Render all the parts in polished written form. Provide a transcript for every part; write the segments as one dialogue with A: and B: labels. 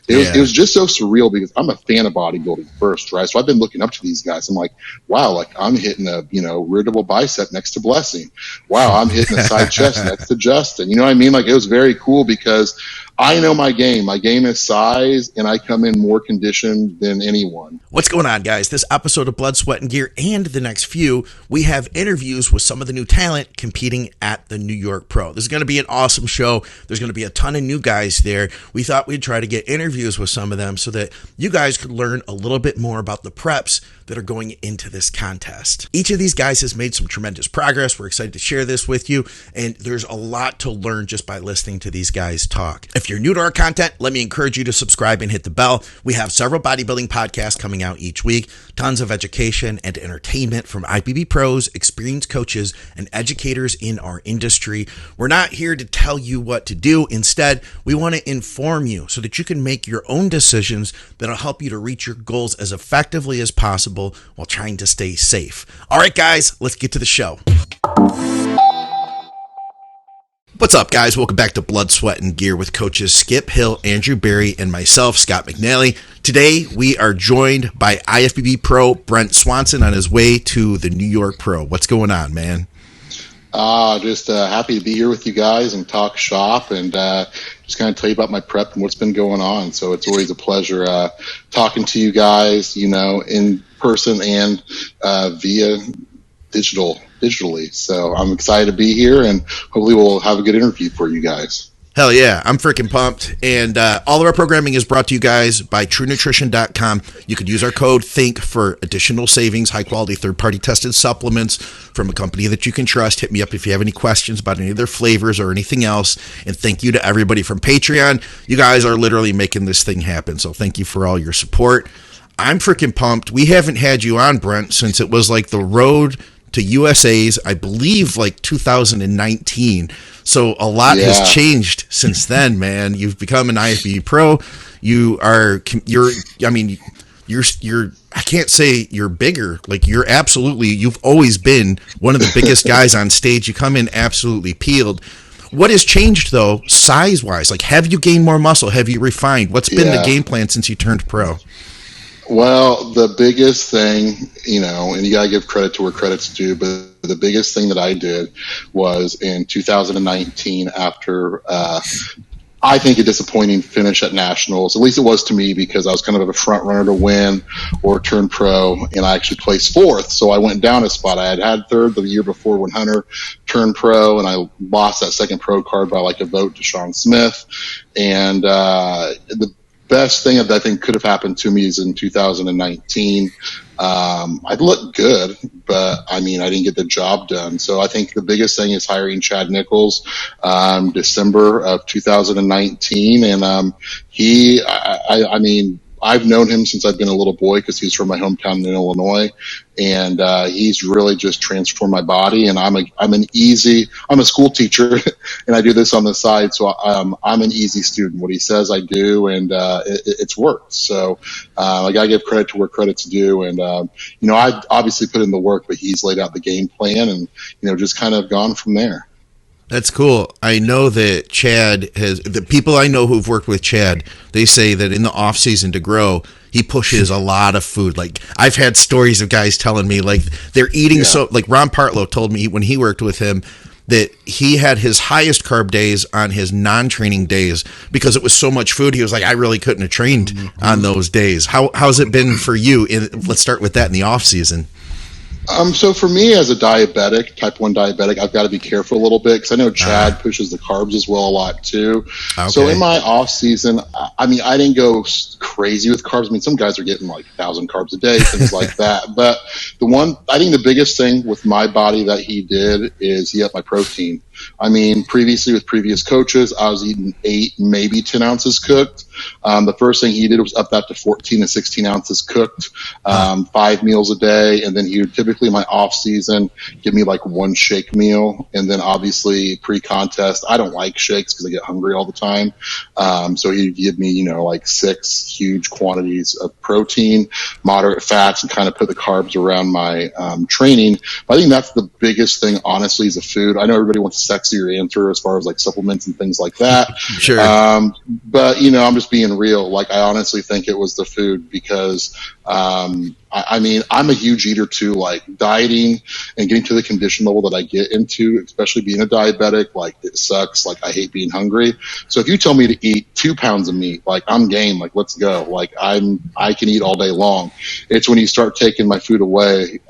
A: It was just so surreal because I'm a fan of bodybuilding first, right? So I've been looking up to these guys. I'm like, wow, like I'm hitting a, rear double bicep next to Blessing. Wow, I'm hitting a side chest next to Justin. You know what I mean? Like, it was very cool because I know my game. My game is size, and I come in more conditioned than anyone.
B: What's going on, guys? This episode of Blood, Sweat, and Gear and the next few, we have interviews with some of the new talent competing at the New York Pro. This is going to be an awesome show. There's going to be a ton of new guys there. We thought we'd try to get interviews with some of them so that you guys could learn a little bit more about the preps that are going into this contest. Each of these guys has made some tremendous progress. We're excited to share this with you, and there's a lot to learn just by listening to these guys talk. If you're new to our content, let me encourage you to subscribe and hit the bell. We have several bodybuilding podcasts coming out each week, tons of education and entertainment from IFBB pros, experienced coaches, and educators in our industry. We're not here to tell you what to do. Instead, we want to inform you so that you can make your own decisions that'll help you to reach your goals as effectively as possible while trying to stay safe. All right, guys, let's get to the show. What's up, guys? Welcome back to Blood, Sweat, and Gear with coaches Skip Hill, Andrew Berry, and myself, Scott McNally. Today, we are joined by IFBB pro Brent Swansen on his way to the New York Pro. What's going on, man?
A: Just happy to be here with you guys and talk shop and just kind of tell you about my prep and what's been going on. So it's always a pleasure talking to you guys, in person and via digitally. So I'm excited to be here, and hopefully we'll have a good interview for you guys.
B: Hell yeah, I'm freaking pumped. And all of our programming is brought to you guys by TrueNutrition.com. You could use our code THINK for additional savings, high-quality third-party tested supplements from a company that you can trust. Hit me up if you have any questions about any of their flavors or anything else. And thank you to everybody from Patreon. You guys are literally making this thing happen, so thank you for all your support. I'm freaking pumped. We haven't had you on, Brent, since it was like the road to USA's, I believe, like 2019. So a lot has changed since then, man. You've become an IFBB pro. You're I can't say you're bigger. Like, you've always been one of the biggest guys on stage. You come in absolutely peeled. What has changed, though, size-wise? Like, have you gained more muscle? Have you refined? What's been the game plan since you turned pro?
A: Well, the biggest thing, and you got to give credit to where credit's due, but the biggest thing that I did was in 2019 after, I think, a disappointing finish at Nationals. At least it was to me, because I was kind of a front runner to win or turn pro, and I actually placed fourth. So I went down a spot. I had third the year before when Hunter turned pro, and I lost that second pro card by like a vote to Sean Smith. And the best thing that I think could have happened to me is in 2019. I looked good, but I didn't get the job done. So I think the biggest thing is hiring Chad Nicholls, December of 2019. And I've known him since I've been a little boy because he's from my hometown in Illinois, and he's really just transformed my body. And I'm a school teacher, and I do this on the side, so I'm an easy student. What he says, I do, and it's worked. So I gotta give credit to where credit's due. And I obviously put in the work, but he's laid out the game plan, and just kind of gone from there.
B: That's cool. I know that the people I know who've worked with Chad, they say that in the off season to grow, he pushes a lot of food. Like, I've had stories of guys telling me, like, they're eating so, like Ron Partlow told me when he worked with him that he had his highest carb days on his non-training days because it was so much food. He was like, I really couldn't have trained on those days. How's it been for you? Let's start with that in the off season.
A: So for me, as a diabetic, type 1 diabetic, I've got to be careful a little bit because I know Chad pushes the carbs as well a lot too. Okay. So in my off season, I didn't go crazy with carbs. Some guys are getting like 1,000 carbs a day, things like that. But I think the biggest thing with my body that he did is he upped my protein. Previously with previous coaches, I was eating 8, maybe 10 ounces cooked. The first thing he did was up that to 14 to 16 ounces cooked, 5 meals a day. And then he would typically in my off season give me like 1 shake meal. And then obviously pre-contest, I don't like shakes because I get hungry all the time. So he'd give me, like 6 huge quantities of protein, moderate fats, and kind of put the carbs around my training. But I think that's the biggest thing, honestly, is the food. I know everybody wants a sexier answer as far as like supplements and things like that.
B: Sure.
A: But I'm just being real, like I honestly think it was the food because I mean, I'm a huge eater too, like dieting and getting to the condition level that I get into, especially being a diabetic, like it sucks. Like I hate being hungry. So if you tell me to eat 2 pounds of meat, like I'm game, like let's go. Like I can eat all day long. It's when you start taking my food away,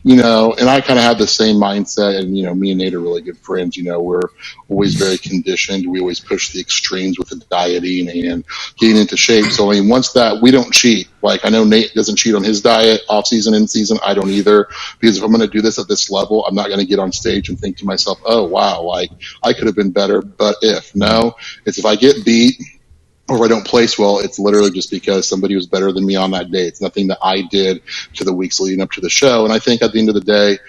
A: you know, and I kind of have the same mindset. And, you know, me and Nate are really good friends. You know, we're always very conditioned. We always push the extremes with the dieting and getting into shape. So, I mean, once that, we don't cheat. Like I know Nate doesn't cheat on his diet off season, in season. I don't either, because if I'm going to do this at this level, I'm not going to get on stage and think to myself, oh, wow, like I could have been better. But if I get beat or if I don't place well, it's literally just because somebody was better than me on that day. It's nothing that I did to the weeks leading up to the show. And I think at the end of the day,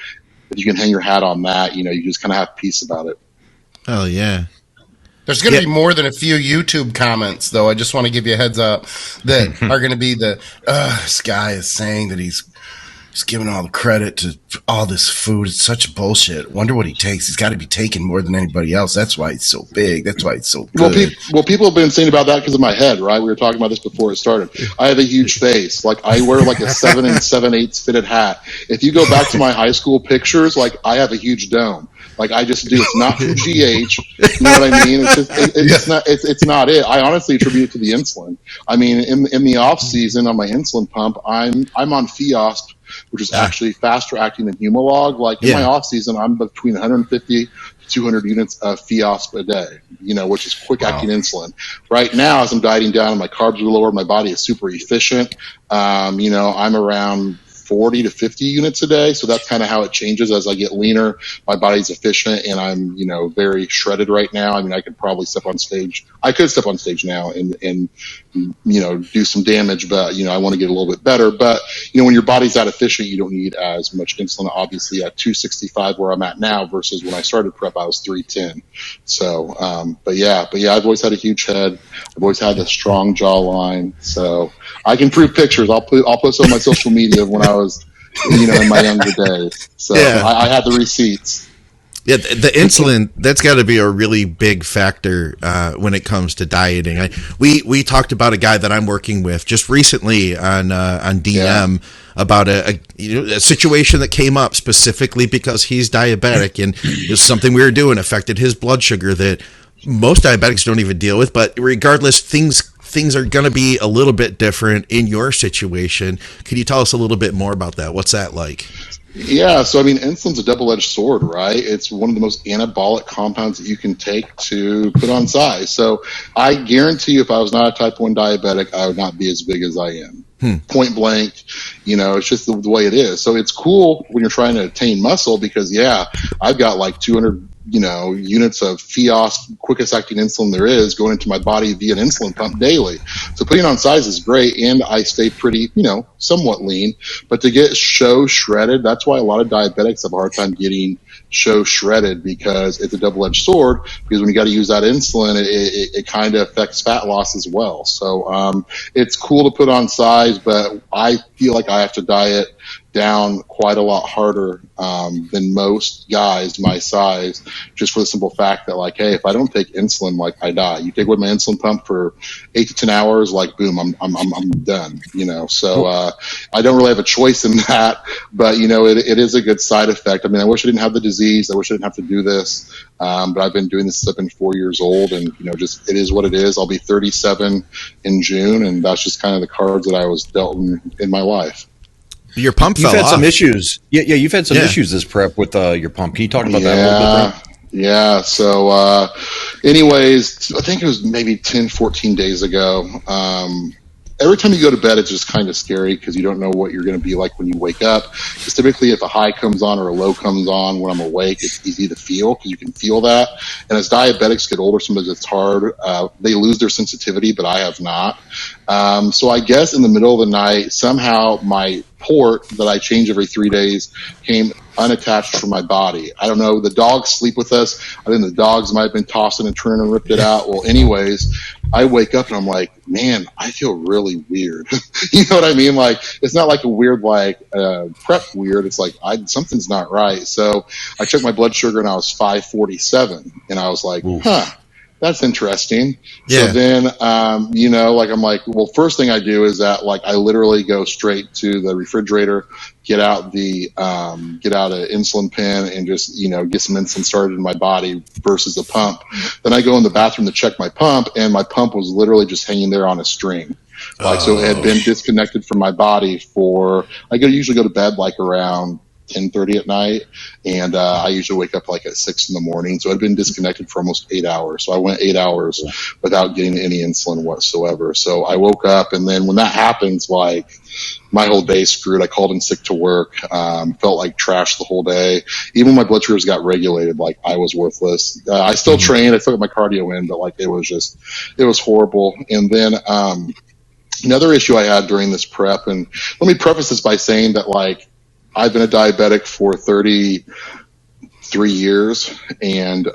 A: if you can hang your hat on that, you know, you just kind of have peace about it.
C: Oh, yeah.
D: There's going to be more than a few YouTube comments, though. I just want to give you a heads up that are going to be this guy is saying that he's giving all the credit to all this food. It's such bullshit. Wonder what he takes. He's got to be taking more than anybody else. That's why he's so big. That's why he's so good.
A: Well, people have been saying about that because of my head, right? We were talking about this before it started. I have a huge face. Like I wear like a 7 7/8 fitted hat. If you go back to my high school pictures, like I have a huge dome. Like I just do. It's not from GH. You know what I mean? It's just it's not it. I honestly attribute it to the insulin. I mean, in the off season on my insulin pump, I'm on Fiosp, which is actually faster acting than Humalog. Like in my off season, I'm between 150 to 200 units of Fiosp a day, you know, which is quick acting insulin. Right now, as I'm dieting down, my carbs are lower, my body is super efficient. You know, I'm around 40 to 50 units a day. So that's kind of how it changes as I get leaner. My body's efficient and I'm, you know, very shredded right now. I mean, I could probably step on stage. I could step on stage now and you know, do some damage, but, you know, I want to get a little bit better. But, you know, when your body's that efficient, you don't need as much insulin, obviously at 265 where I'm at now versus when I started prep, I was 310. So, but yeah, I've always had a huge head. I've always had a strong jawline. So I can prove pictures. I'll post on my social media when I was, you know, in my younger days. So I had the receipts.
C: Yeah, the insulin, that's got to be a really big factor when it comes to dieting. We talked about a guy that I'm working with just recently on DM about a situation that came up specifically because he's diabetic, and it's something we were doing affected his blood sugar that most diabetics don't even deal with. But regardless, things are going to be a little bit different in your situation. Can you tell us a little bit more about that? What's that like?
A: Yeah, so I mean, insulin's a double-edged sword, right? It's one of the most anabolic compounds that you can take to put on size. So I guarantee you, if I was not a type 1 diabetic, I would not be as big as I am. Point blank, you know, it's just the way it is. So it's cool when you're trying to attain muscle because, I've got like 200 units of Fios, quickest acting insulin there is, going into my body via an insulin pump daily. So putting on size is great, and I stay pretty, somewhat lean. But to get show shredded, that's why a lot of diabetics have a hard time getting show shredded, because it's a double-edged sword, because when you got to use that insulin, it kind of affects fat loss as well. So it's cool to put on size, but I feel like I have to diet down quite a lot harder than most guys my size, just for the simple fact that, like, hey, if I don't take insulin, like, I die. You take away my insulin pump for 8 to 10 hours, like, boom, I'm done. So I don't really have a choice in that, but it is a good side effect. I mean, I wish I didn't have the disease. I wish I didn't have to do this, but I've been doing this since I've been 4 years old, and just it is what it is. I'll be 37 in June, and that's just kind of the cards that I was dealt in my life.
C: Your pump fell off.
E: You've had some issues. Yeah, you've had some issues this prep with your pump. Can you talk about that a little bit, Brent?
A: Yeah. So, anyways, I think it was maybe 10, 14 days ago. Every time you go to bed, it's just kind of scary because you don't know what you're going to be like when you wake up. Because typically if a high comes on or a low comes on when I'm awake, it's easy to feel because you can feel that. And as diabetics get older, sometimes it's hard. They lose their sensitivity, but I have not. So I guess in the middle of the night, somehow my port that I change every 3 days came unattached from my body. I don't know. The dogs sleep with us. I think the dogs might have been tossing and turning and ripped it out. Well, anyways, I wake up and I'm like, man, I feel really weird. You know what I mean? Like, it's not like a weird, prep weird. It's like, something's not right. So I checked my blood sugar and I was 547, and I was like, that that's interesting.
C: Yeah.
A: So then, you know, like I'm like, well, first thing I do is that like I literally go straight to the refrigerator, get out an insulin pen and just, you know, get some insulin started in my body versus the pump. Then I go in the bathroom to check my pump, and my pump was literally just hanging there on a string. Like, so it had been disconnected from my body I usually go to bed like around 10:30 at night, and I usually wake up like at 6 in the morning. So I'd been disconnected for almost 8 hours. So I went 8 hours without getting any insulin whatsoever. So I woke up, and then when that happens, like my whole day screwed. I called in sick to work, felt like trash the whole day. Even when my blood sugars got regulated, like I was worthless. I still trained. I still got my cardio in, but like it was horrible. And then, another issue I had during this prep, and let me preface this by saying that like I've been a diabetic for 33 years, and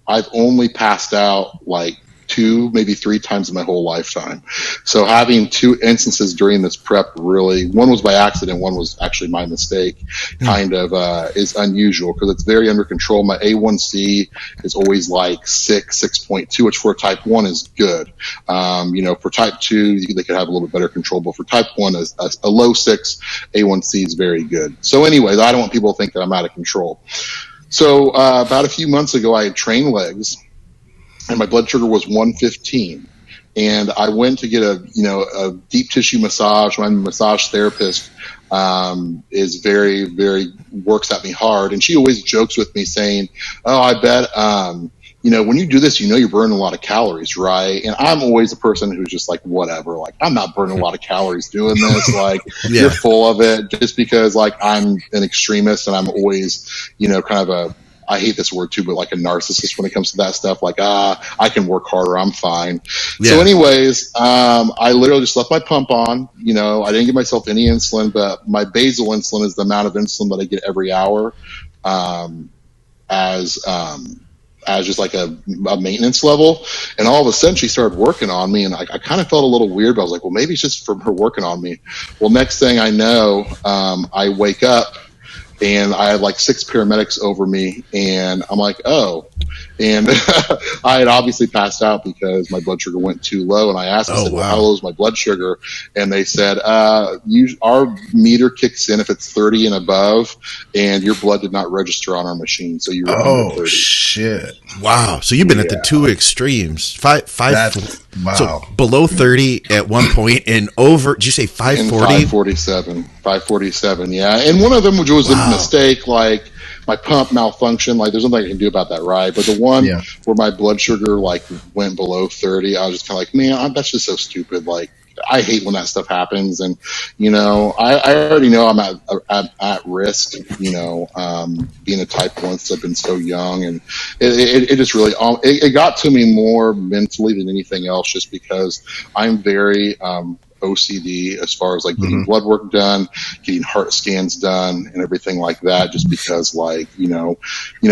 A: I've only passed out like 2, maybe 3 times in my whole lifetime. So having 2 instances during this prep, really, one was by accident, one was actually my mistake, kind of is unusual because it's very under control. My A1C is always like 6.2, which for type 1 is good. You know, for type 2, they could have a little bit better control, but for type 1, a low 6 A1C is very good. So anyways, I don't want people to think that I'm out of control. So about a few months ago, I had trained legs, and my blood sugar was 115. And I went to get a deep tissue massage. My massage therapist is very, very works at me hard. And she always jokes with me saying, oh, I bet, you know, when you do this, you know, you're burning a lot of calories, right? And I'm always a person who's just like, whatever, like I'm not burning a lot of calories doing this. Like you're full of it, just because like I'm an extremist, and I'm always, you know, kind of I hate this word too, but like a narcissist when it comes to that stuff. Like, I can work harder. I'm fine. Yeah. So anyways, I literally just left my pump on. You know, I didn't give myself any insulin, but my basal insulin is the amount of insulin that I get every hour, as just like a maintenance level. And all of a sudden she started working on me, and I kind of felt a little weird, but I was like, well, maybe it's just from her working on me. Well, next thing I know, I wake up, and I had like 6 paramedics over me, and I'm like, oh. And I had obviously passed out because my blood sugar went too low. And I asked, I said, well, how low is my blood sugar? And they said, our meter kicks in if it's 30 and above, and your blood did not register on our machine. So you were under 30.
D: Shit.
C: Wow. So you've been at the 2 extremes.
D: Wow.
C: So below 30 at one point, and over, did you say 540?
A: 547. Yeah. And one of them was a mistake, like my pump malfunction. Like there's nothing I can do about that, right? But the one where my blood sugar like went below 30, I was just kind of like, man, that's just so stupid. Like I hate when that stuff happens. And, you know, I already know I'm at risk, you know, being a type 1 since I've been so young. And it just really, it got to me more mentally than anything else, just because I'm very, OCD as far as like getting blood work done, getting heart scans done, and everything like that, just because like, you know,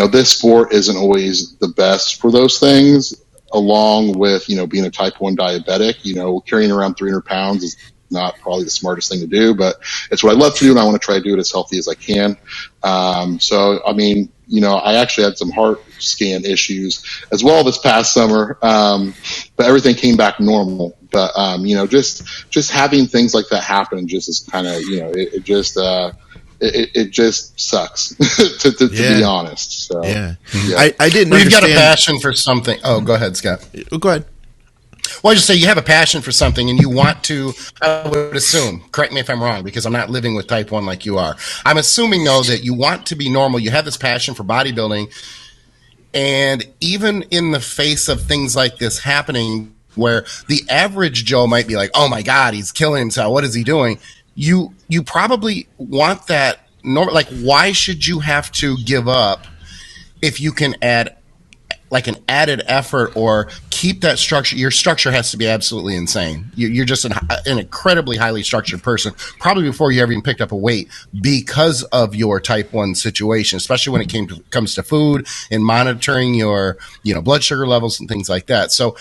A: this sport isn't always the best for those things, along with, you know, being a type 1 diabetic. You know, carrying around 300 pounds is not probably the smartest thing to do, but it's what I love to do, and I want to try to do it as healthy as I can. So, I mean, you know, I actually had some heart scan issues as well this past summer, but everything came back normal. But, you know, just having things like that happen just is kind of, you know, it just sucks to be honest. So,
C: I didn't understand.
D: You've got a passion for something. Oh, go ahead, Scott.
C: Go ahead.
D: Well, I just say you have a passion for something, and you want to, I would assume, correct me if I'm wrong, because I'm not living with type 1 like you are. I'm assuming, though, that you want to be normal. You have this passion for bodybuilding, and even in the face of things like this happening, where the average Joe might be like, oh my God, he's killing himself, what is he doing? You probably want that normal. Like, why should you have to give up if you can add like an added effort or keep that structure? Your structure has to be absolutely insane. You're just an incredibly highly structured person, probably before you ever even picked up a weight, because of your type 1 situation, especially when it comes to food and monitoring your, you know, blood sugar levels and things like that. So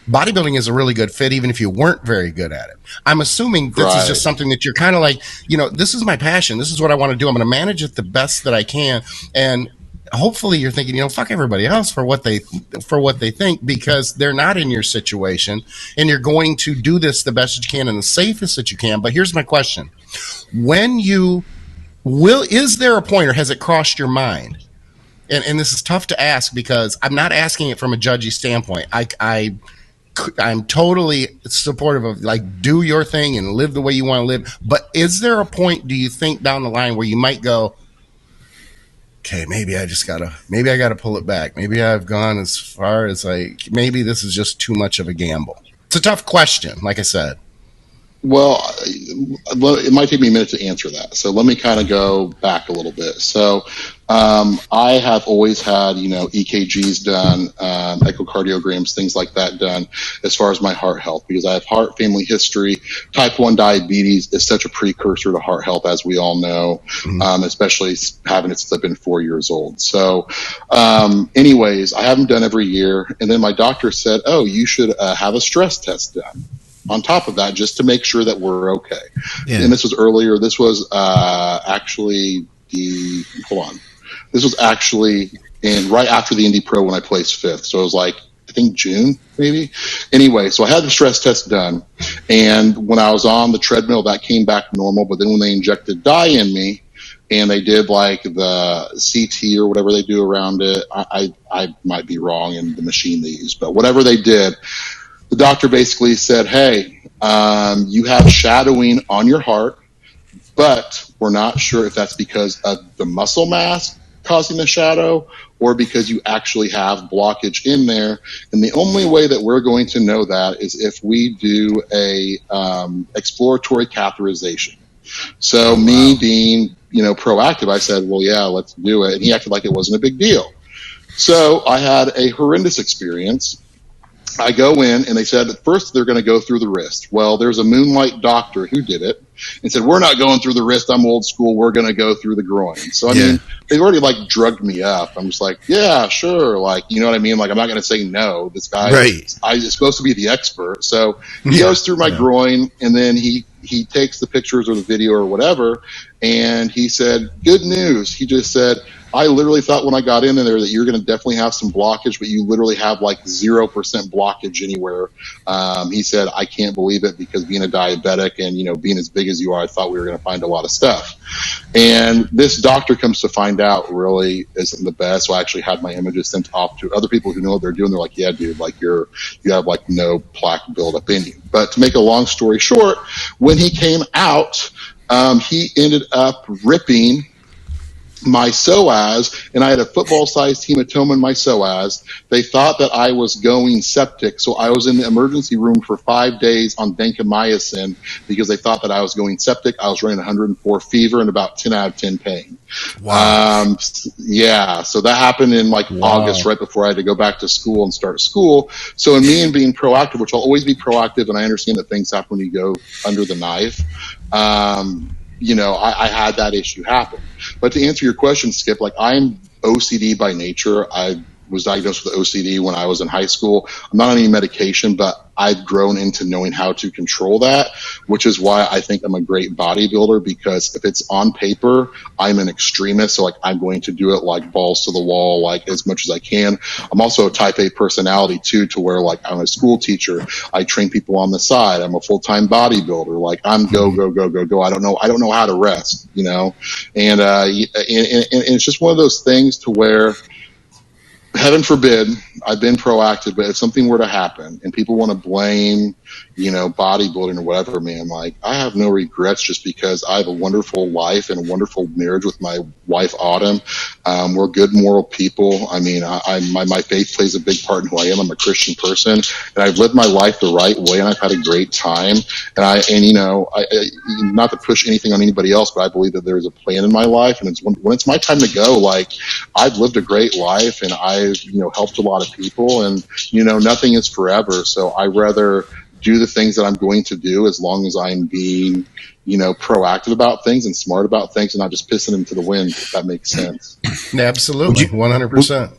D: bodybuilding is a really good fit, even if you weren't very good at it. I'm assuming this is just something that you're kind of like, you know, this is my passion. This is what I want to do. I'm going to manage it the best that I can. And hopefully you're thinking, fuck everybody else for what they think, because they're not in your situation, and you're going to do this the best you can and the safest that you can. But here's my question. Is there a point, or has it crossed your mind? And this is tough to ask because I'm not asking it from a judgy standpoint. I'm totally supportive of, like, do your thing and live the way you want to live. But is there a point, do you think, down the line where you might go, okay, maybe I gotta pull it back. Maybe I've gone as far as, like, maybe this is just too much of a gamble. It's a tough question, like I said.
A: Well, it might take me a minute to answer that. So let me kind of go back a little bit. So I have always had, EKGs done, echocardiograms, things like that done as far as my heart health, because I have heart family history. Type 1 diabetes is such a precursor to heart health, as we all know, especially having it since I've been 4 years old. So anyways, I have them done every year. And then my doctor said, oh, you should have a stress test done on top of that, just to make sure that we're okay. Yeah. And this was earlier. This was actually This was actually right after the Indy Pro when I placed 5th. So it was like, I think June, maybe. Anyway, so I had the stress test done. And when I was on the treadmill, that came back normal. But then when they injected dye in me, and they did like the CT or whatever they do around it, I might be wrong in the machine they use, but whatever they did, the doctor basically said, hey, you have shadowing on your heart, but we're not sure if that's because of the muscle mass causing the shadow or because you actually have blockage in there. And the only way that we're going to know that is if we do a exploratory catheterization. So me being, proactive, I said, well, yeah, let's do it. And he acted like it wasn't a big deal. So I had a horrendous experience. I go in, and they said at first they're going to go through the wrist. Well, there's a Moonlight doctor who did it and said, we're not going through the wrist. I'm old school. We're going to go through the groin. So, I mean, they've already, like, drugged me up. I'm just like, yeah, sure. Like, you know what I mean? Like, I'm not going to say no. This guy is supposed to be the expert. So he goes through my groin, and then he takes the pictures or the video or whatever, and he said, good news. He just said, I literally thought when I got in there that you're going to definitely have some blockage, but you literally have like 0% blockage anywhere. He said, I can't believe it, because being a diabetic and, being as big as you are, I thought we were going to find a lot of stuff. And this doctor comes to find out really isn't the best. So I actually had my images sent off to other people who know what they're doing. They're like, yeah, dude, like you have like no plaque buildup in you. But to make a long story short, when he came out, he ended up ripping my psoas, and I had a football-sized hematoma in my psoas. They thought that I was going septic, so I was in the emergency room for 5 days on vancomycin because they thought that I was going septic. I was running 104 fever and about 10 out of 10 pain. Wow. So that happened in August, right before I had to go back to school and start school. So in me and being proactive, which I'll always be proactive, and I understand that things happen when you go under the knife, I had that issue happen. But to answer your question, Skip, I'm OCD by nature. I was diagnosed with OCD when I was in high school. I'm not on any medication, but I've grown into knowing how to control that, which is why I think I'm a great bodybuilder, because if it's on paper, I'm an extremist. So I'm going to do it balls to the wall, as much as I can. I'm also a type A personality too, to where I'm a school teacher. I train people on the side. I'm a full-time bodybuilder. I'm go, go, go, go, go. I don't know how to rest, and it's just one of those things to where, heaven forbid, I've been proactive, but if something were to happen and people want to blame, bodybuilding or whatever, man, I have no regrets, just because I have a wonderful life and a wonderful marriage with my wife, Autumn. We're good, moral people. I mean, my faith plays a big part in who I am. I'm a Christian person, and I've lived my life the right way, and I've had a great time. And not to push anything on anybody else, but I believe that there is a plan in my life, and when it's my time to go, I've lived a great life, and I've, helped a lot of people, and, nothing is forever. So I rather do the things that I'm going to do, as long as I'm being, proactive about things and smart about things, and not just pissing them to the wind, if that makes sense.
D: Absolutely. 100%.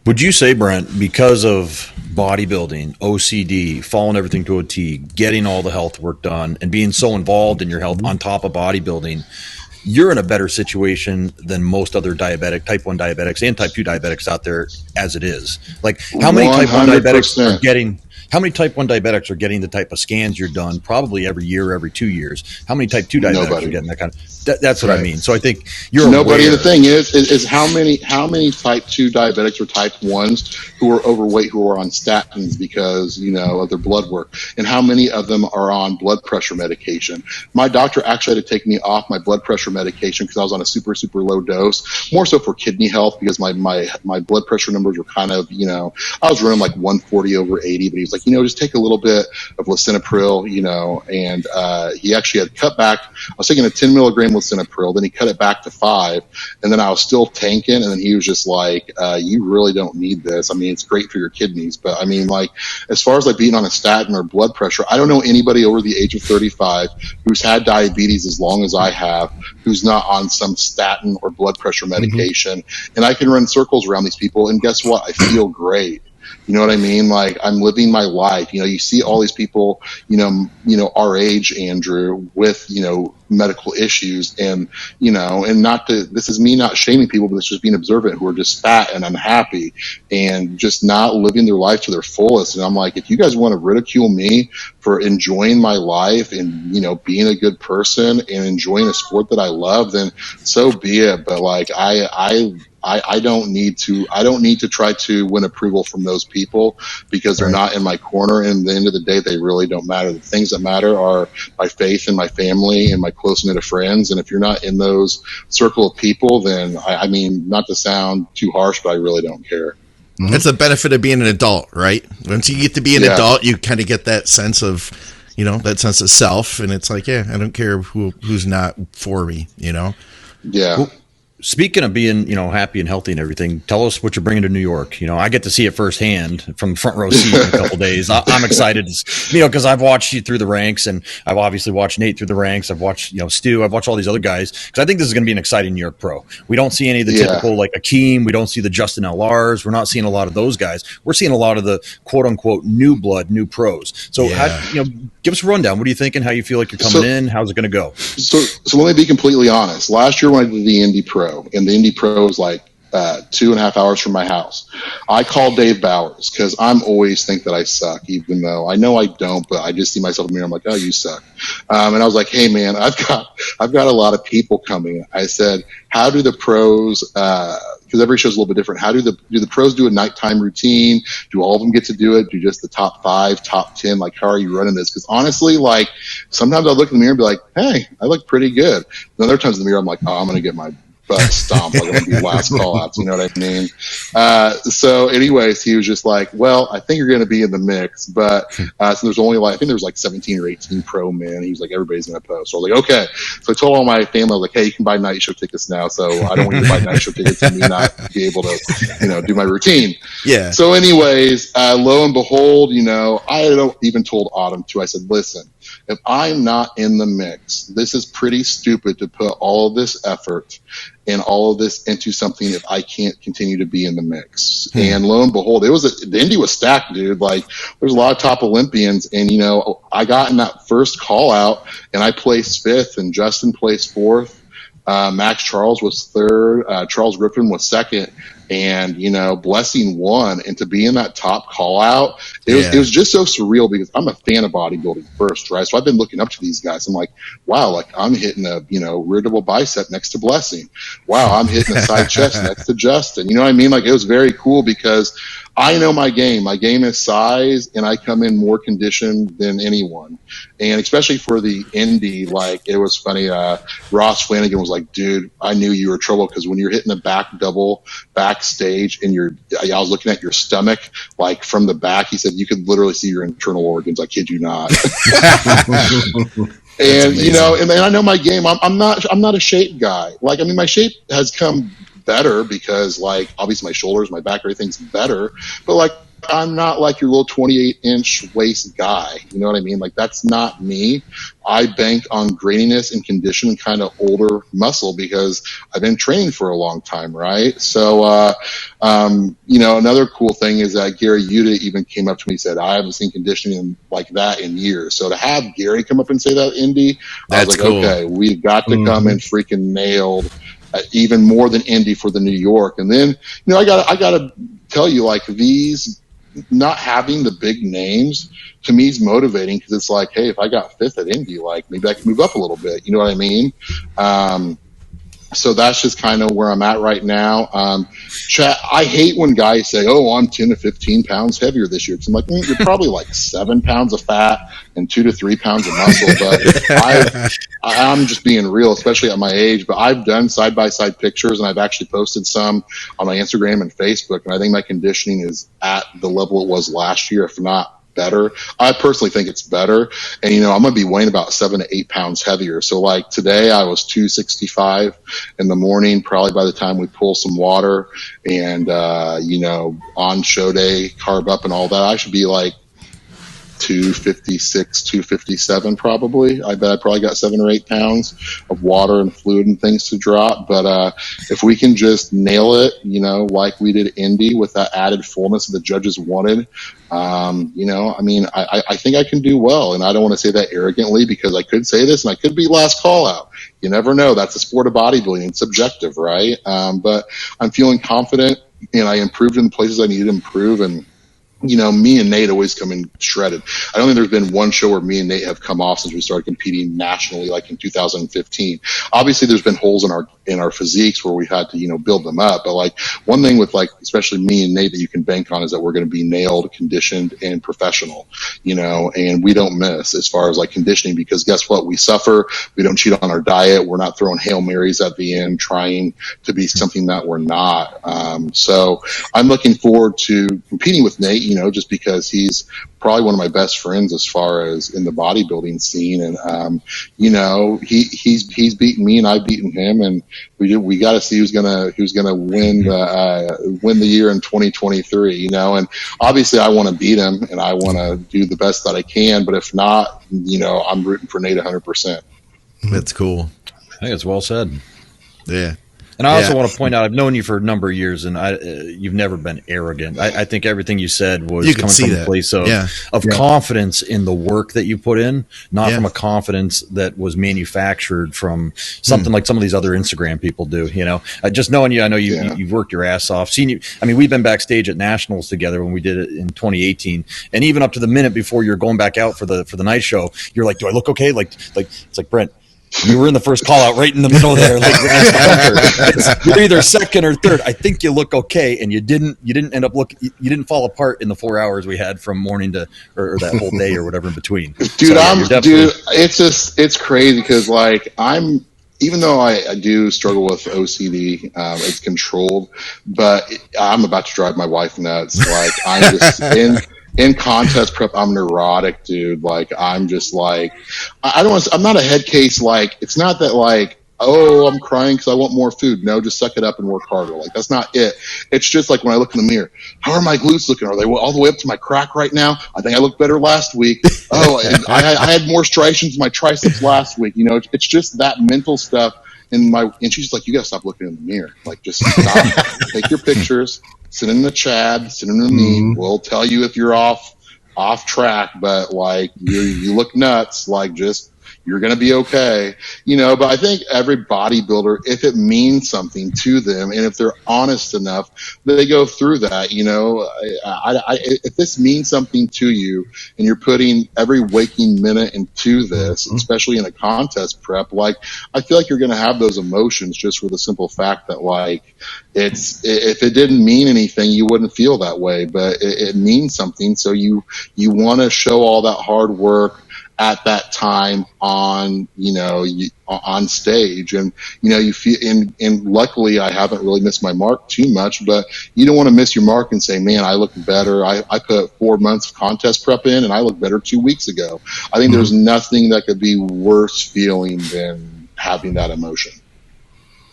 E: Would you say, Brent, because of bodybuilding, OCD, following everything to a T, getting all the health work done, and being so involved in your health on top of bodybuilding, you're in a better situation than most other type 1 diabetics and type 2 diabetics out there as it is. Like, how many type 1 diabetics are getting the type of scans you're done probably every year, every 2 years? How many type 2 diabetics are getting that kind of that's what I mean. So I think you're
A: nobody.
E: aware.
A: The thing is how many type 2 diabetics or type 1s who are overweight, who are on statins because, of their blood work, and how many of them are on blood pressure medication? My doctor actually had to take me off my blood pressure medication because I was on a super, super low dose, more so for kidney health, because my blood pressure numbers were kind of, I was running like 140 over 80, but he was like, just take a little bit of lisinopril, and he actually had cut back. I was taking a 10 milligram lisinopril, then he cut it back to 5, and then I was still tanking, and then he was just like, you really don't need this. I mean, it's great for your kidneys, but I mean, like, as far as like being on a statin or blood pressure, I don't know anybody over the age of 35 who's had diabetes as long as I have, who's not on some statin or blood pressure medication. And I can run circles around these people, and guess what? I feel great. You know what I mean? Like, I'm living my life. You see all these people, our age, Andrew, with, medical issues, and, and this is me not shaming people, but it's just being observant, who are just fat and unhappy and just not living their life to their fullest. And I'm like, if you guys want to ridicule me for enjoying my life and, being a good person and enjoying a sport that I love, then so be it. But like, I don't need to try to win approval from those people, because they're not in my corner. And at the end of the day, they really don't matter. The things that matter are my faith and my family and my close knit of friends. And if you're not in those circle of people, then I mean, not to sound too harsh, but I really don't care.
C: That's the benefit of being an adult, right? Once you get to be an adult, you kind of get that sense of, that sense of self. And it's like, yeah, I don't care who's not for me, Yeah.
E: Well, speaking of being, happy and healthy and everything, tell us what you're bringing to New York. I get to see it firsthand from front row seat in a couple days. I'm excited, because I've watched you through the ranks, and I've obviously watched Nate through the ranks. I've watched, Stu. I've watched all these other guys, because I think this is going to be an exciting New York Pro. We don't see any of the typical like Akeem. We don't see the Justin LRs. We're not seeing a lot of those guys. We're seeing a lot of the quote unquote new blood, new pros. So, give us a rundown. What are you thinking? How you feel like you're coming in? How's it going to go?
A: So let me be completely honest. Last year when I did the Indy Pro, and the Indy Pro was like 2.5 hours from my house, I called Dave Bowers, because I'm always think that I suck, even though I know I don't, but I just see myself in the mirror. I'm like, oh, you suck. And I was like, hey man, I've got a lot of people coming. I said, how do the pros, because every show's a little bit different. How do the pros do a nighttime routine? Do all of them get to do it? Do just the top 5, top 10? Like, how are you running this? Because honestly, like, sometimes I'll look in the mirror and be like, hey, I look pretty good. And other times in the mirror, I'm like, oh, I'm going to get my butt stomped. Like, I'm going to be last call outs. You know what I mean? So anyways, he was just like, well, I think you're going to be in the mix. But so there's only I think there's like 17 or 18 pro men. He was like, everybody's going to post. So I was like, okay. So I told all my family, I was like, hey, you can buy night show tickets now. So I don't want you to buy night show tickets and me not be able to, do my routine.
C: Yeah.
A: So anyways, lo and behold, I even told Autumn too. I said, listen, if I'm not in the mix, this is pretty stupid to put all of this effort and all of this into something if I can't continue to be in the mix. And lo and behold, the Indy was stacked, dude. Like, there's a lot of top Olympians, and I got in that first call out and I placed 5th, and Justin placed 4th. Max Charles was 3rd. Charles Griffin was 2nd. And, Blessing won. And to be in that top call out, it was just so surreal, because I'm a fan of bodybuilding first, right? So I've been looking up to these guys. I'm like, wow, like, I'm hitting a, rear double bicep next to Blessing. Wow, I'm hitting a side chest next to Justin. You know what I mean? Like, it was very cool, because I know my game. My game is size, and I come in more conditioned than anyone. And especially for the Indy, like, it was funny. Ross Flanagan was like, dude, I knew you were trouble, because when you're hitting the back double backstage and I was looking at your stomach, like, from the back, he said you could literally see your internal organs. I kid you not. And, and I know my game. I'm not a shape guy. Like, I mean, my shape has come better, because, like, obviously my shoulders, my back, everything's better. But, like, I'm not like your little 28-inch waist guy. You know what I mean? Like, that's not me. I bank on graininess and condition and kind of older muscle because I've been training for a long time, right? So, another cool thing is that Gary Yuta even came up to me and said, I haven't seen conditioning like that in years. So to have Gary come up and say that, Indy, I was like, cool. Okay, we've got to come and freaking nailed even more than Indy for the New York. And then, I gotta tell you, like, these not having the big names to me is motivating because it's like, hey, if I got fifth at Indy, like, maybe I can move up a little bit. You know what I mean? So that's just kind of where I'm at right now. Chad, I hate when guys say, oh, I'm 10 to 15 pounds heavier this year. Because I'm like, you're probably like 7 pounds of fat and 2 to 3 pounds of muscle. But I'm just being real, especially at my age. But I've done side-by-side pictures, and I've actually posted some on my Instagram and Facebook. And I think my conditioning is at the level it was last year, if not better. I personally think it's better. And, I'm going to be weighing about 7 to 8 pounds heavier. So like today I was 265 in the morning, probably by the time we pull some water and, on show day, carb up and all that, I should be like 256, 257 probably. I bet I probably got 7 or 8 pounds of water and fluid and things to drop. But if we can just nail it, like we did Indy with that added fullness that the judges wanted, I think I can do well. And I don't want to say that arrogantly because I could say this and I could be last call out. You never know. That's the sport of bodybuilding. It's subjective, right? But I'm feeling confident, and I improved in the places I needed to improve. And me and Nate always come in shredded. I don't think there's been one show where me and Nate have come off since we started competing nationally, like in 2015. Obviously, there's been holes in our physiques where we had to, build them up. But like one thing with like, especially me and Nate that you can bank on is that we're going to be nailed, conditioned, and professional, and we don't miss as far as like conditioning because guess what? We suffer. We don't cheat on our diet. We're not throwing Hail Marys at the end, trying to be something that we're not. So I'm looking forward to competing with Nate, just because he's probably one of my best friends as far as in the bodybuilding scene. And, he's beaten me and I've beaten him, and we got to see who's gonna win the year in 2023, and obviously I want to beat him and I want to do the best that I can, but if not, I'm rooting for Nate 100%.
C: That's cool.
E: I think it's well said.
C: Yeah.
E: And I also want to point out, I've known you for a number of years, and you've never been arrogant. I think everything you said was coming from a place of confidence in the work that you put in, not from a confidence that was manufactured from something like some of these other Instagram people do. Just knowing you, I know you've worked your ass off. Seen you. I mean, we've been backstage at Nationals together when we did it in 2018, and even up to the minute before you're going back out for the night show, you're like, "Do I look okay?" Like it's like, Brent, you were in the first call out right in the middle there. Like, you're either second or third. I think you look okay. And you didn't end up you didn't fall apart in the 4 hours we had from morning to, or that whole day or whatever in between.
A: Dude, it's crazy. Cause like even though I do struggle with OCD, it's controlled, but I'm about to drive my wife nuts. Like I'm just in contest prep, I'm neurotic, dude. Like, I'm just like, I'm not a head case. Like, it's not that like, oh, I'm crying because I want more food. No, just suck it up and work harder. Like, that's not it. It's just like when I look in the mirror, how are my glutes looking? Are they all the way up to my crack right now? I think I looked better last week. Oh, and I had more striations in my triceps last week. It's just that mental stuff. And she's like, you gotta stop looking in the mirror. Like, just stop, take your pictures, send in the Chad, send in to me. We'll tell you if you're off track, but like you look nuts. Like, just you're going to be okay, but I think every bodybuilder, if it means something to them and if they're honest enough, they go through that, if this means something to you and you're putting every waking minute into this, especially in a contest prep, like, I feel like you're going to have those emotions just for the simple fact that like, if it didn't mean anything, you wouldn't feel that way, but it means something. So you want to show all that hard work at that time on stage, and you feel, and luckily I haven't really missed my mark too much, but you don't want to miss your mark and say, man, I look better. I put 4 months of contest prep in and I look better 2 weeks ago. I think there's nothing that could be worse feeling than having that emotion.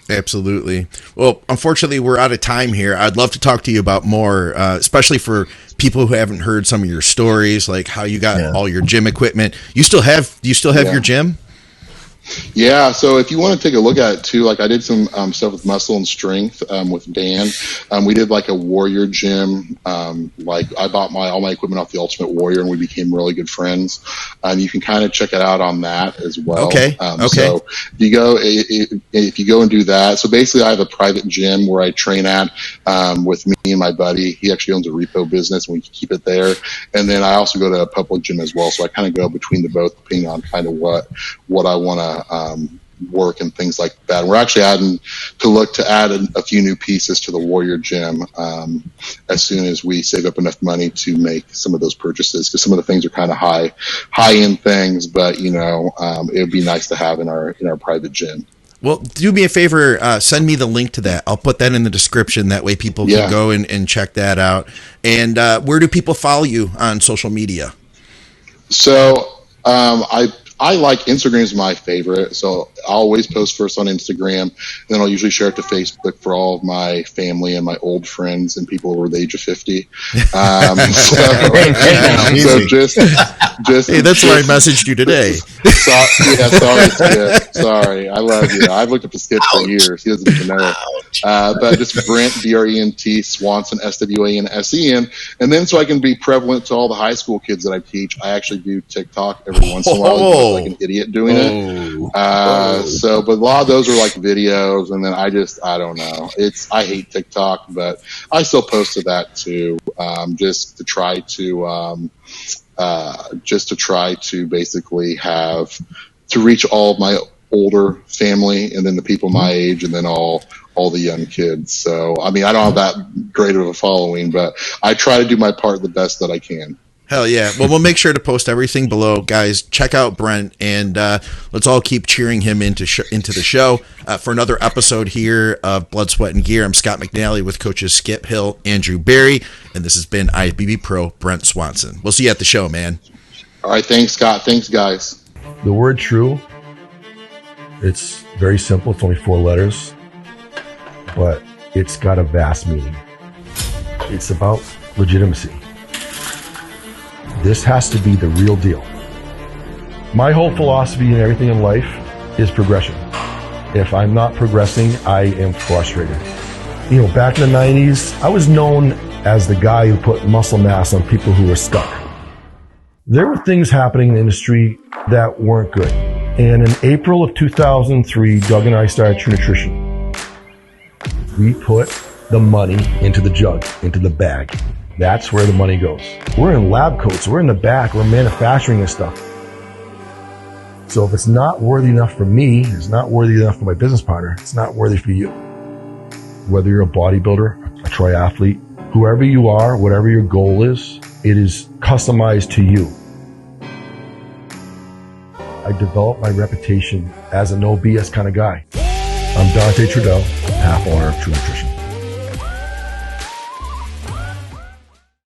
C: Absolutely. Well, unfortunately, we're out of time here. I'd love to talk to you about more, especially for people who haven't heard some of your stories, like how you got all your gym equipment. Do you still have your gym?
A: Yeah, so if you want to take a look at it too, like I did some stuff with muscle and strength with Dan. We did like a warrior gym. Like I bought all my equipment off the Ultimate Warrior, and we became really good friends. You can kind of check it out on that as well.
C: Okay.
A: So if you go and do that, so basically I have a private gym where I train at with me and my buddy. He actually owns a repo business, and we keep it there. And then I also go to a public gym as well. So I kind of go between the both, depending on kind of what I want to work and things like that. And we're actually look to add a few new pieces to the Warrior Gym as soon as we save up enough money to make some of those purchases, because some of the things are kind of high end things, but it would be nice to have in our private gym.
C: Well, do me a favor, send me the link to that. I'll put that in the description. That way people can go and check that out. And where do people follow you on social media?
A: So I like Instagram is my favorite, so I'll always post first on Instagram, then I'll usually share it to Facebook for all of my family and my old friends and people over the age of 50. So just
C: hey, that's why I messaged you today.
A: Sorry, Skip. Sorry, I love you. I've looked up to Skip for years. He doesn't even know. But just Brent, Brent, Swansen, Swansen, and then so I can be prevalent to all the high school kids that I teach, I actually do TikTok every once in a while. Like an idiot doing it. But a lot of those are like videos, and then I don't know. I hate TikTok, but I still post to that too, just to try to basically reach all of my older family, and then the people my age, and then all the young kids. So I mean, I don't have that great of a following, but I try to do my part the best that I can.
C: Hell yeah. Well, we'll make sure to post everything below. Guys, check out Brent, and let's all keep cheering him into the show. For another episode here of Blood, Sweat, and Gear, I'm Scott McNally with coaches Skip Hill, Andrew Barry, and this has been IFBB Pro Brent Swansen. We'll see you at the show, man.
A: All right. Thanks, Scott. Thanks, guys.
F: The word true, it's very simple. It's only 4 letters, but it's got a vast meaning. It's about legitimacy. This has to be the real deal. My whole philosophy in everything in life is progression. If I'm not progressing, I am frustrated. Back in the 90s, I was known as the guy who put muscle mass on people who were stuck. There were things happening in the industry that weren't good. And in April of 2003, Doug and I started True Nutrition. We put the money into the jug, into the bag. That's where the money goes. We're in lab coats. We're in the back. We're manufacturing this stuff. So if it's not worthy enough for me, it's not worthy enough for my business partner, it's not worthy for you. Whether you're a bodybuilder, a triathlete, whoever you are, whatever your goal is, it is customized to you. I developed my reputation as a no BS kind of guy. I'm Dante Trudell, half owner of True Nutrition.